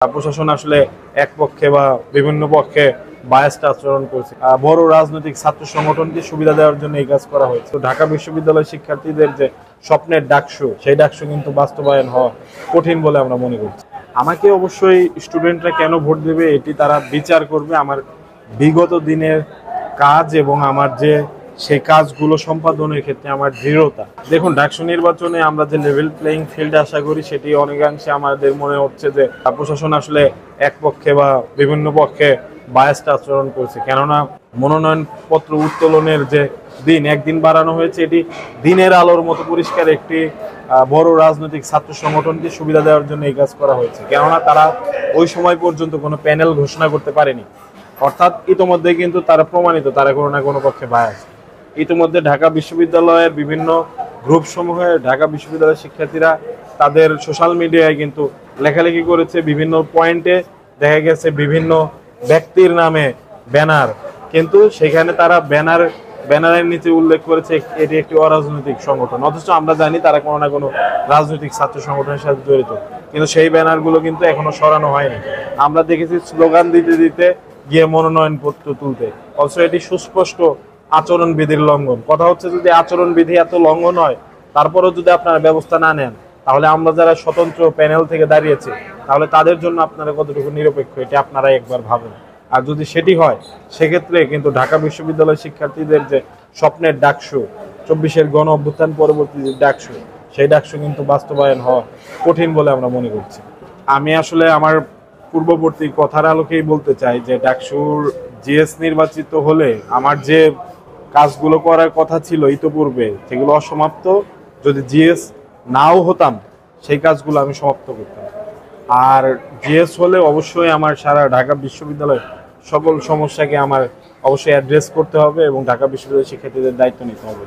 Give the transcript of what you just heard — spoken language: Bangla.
প্রশাসন আসলে এক পক্ষে বা বিভিন্ন পক্ষে বায়াসড আচরণ করছে। বড় রাজনৈতিক ছাত্র সংগঠনকে সুবিধা দেওয়ার জন্য এই কাজ করা হয়েছে। তো ঢাকা বিশ্ববিদ্যালয় শিক্ষার্থীদের যে স্বপ্নের ডাকসু, সেই ডাকসু কিন্তু বাস্তবায়ন হওয়া কঠিন বলে আমরা মনে করছি। আমাকে অবশ্যই স্টুডেন্টরা কেন ভোট দেবে এটি তারা বিচার করবে আমার বিগত দিনের কাজ এবং আমার যে সেই কাজগুলো সম্পাদনের ক্ষেত্রে আমার দৃঢ়তা। দেখুন, ডাকসু নির্বাচনে আমরা যে লেভেল প্লেইং ফিল্ড আশা করি সেটি অনেকাংশে আমাদের মনে হচ্ছে যে প্রশাসন আসলে এক পক্ষে বা বিভিন্ন পক্ষে বায়াসড আচরণ করছে। কেননা মনোনয়নপত্র উত্তোলনের যে দিন একদিন বাড়ানো হয়েছে, এটি দিনের আলোর মতো পরিষ্কার একটি বড় রাজনৈতিক ছাত্র সংগঠনকে সুবিধা দেওয়ার জন্য এই কাজ করা হয়েছে। কেননা তারা ওই সময় পর্যন্ত কোনো প্যানেল ঘোষণা করতে পারেনি, অর্থাৎ ইতোমধ্যে কিন্তু তারা প্রমাণিত তারা কোনো না কোনো পক্ষে বায়াস। ইতিমধ্যে ঢাকা বিশ্ববিদ্যালয়ের বিভিন্ন গ্রুপ সমূহে ঢাকা বিশ্ববিদ্যালয়ের শিক্ষার্থীরা তাদের সোশ্যাল মিডিয়ায় কিন্তু লেখালেখি করেছে। বিভিন্ন পয়েন্টে দেখা গেছে বিভিন্ন ব্যক্তির নামে ব্যানার, কিন্তু সেখানে তারা ব্যানারের নিচে উল্লেখ করেছে এটি একটি অরাজনৈতিক সংগঠন, অথচ আমরা জানি তারা কোনো না কোনো রাজনৈতিক ছাত্র সংগঠনের সাথে জড়িত। কিন্তু সেই ব্যানারগুলো কিন্তু এখনো সরানো হয়নি। আমরা দেখেছি স্লোগান দিতে দিতে গিয়ে মনোনয়নপত্র তুলতে, অথচ এটি সুস্পষ্ট আচরণবিধির লঙ্ঘন। কথা হচ্ছে, যদি আচরণবিধি এত লঙ্ঘন হয় তারপরেও যদি আপনারা ব্যবস্থা না নেন, তাহলে আমরা যারা স্বতন্ত্র প্যানেল থেকে দাঁড়িয়েছি তাহলে তাদের জন্য আপনারা কতটুকু নিরপেক্ষ এটি আপনারা একবার ভাবেন। আর যদি সেটি হয় সেক্ষেত্রে কিন্তু ঢাকা বিশ্ববিদ্যালয় শিক্ষার্থীদের যে স্বপ্নের ডাকসু, 24-এর গণ অভ্যুত্থান পরবর্তী যে ডাকসু, সেই ডাকসু কিন্তু বাস্তবায়ন হওয়া কঠিন বলে আমরা মনে করছি। আমি আসলে আমার পূর্ববর্তী কথার আলোকেই বলতে চাই যে ডাকসুর জিএস নির্বাচিত হলে আমার যে কাজগুলো করার কথা ছিল ইতোপূর্বে সেগুলো অসমাপ্ত, যদি জিএস নাও হতাম সেই কাজগুলো আমি সমাপ্ত করতাম। আর জিএস হলে অবশ্যই আমার সারা ঢাকা বিশ্ববিদ্যালয়ের সকল সমস্যাকে আমার অবশ্যই অ্যাড্রেস করতে হবে এবং ঢাকা বিশ্ববিদ্যালয়ের শিক্ষার্থীদের দায়িত্ব নিতে হবে।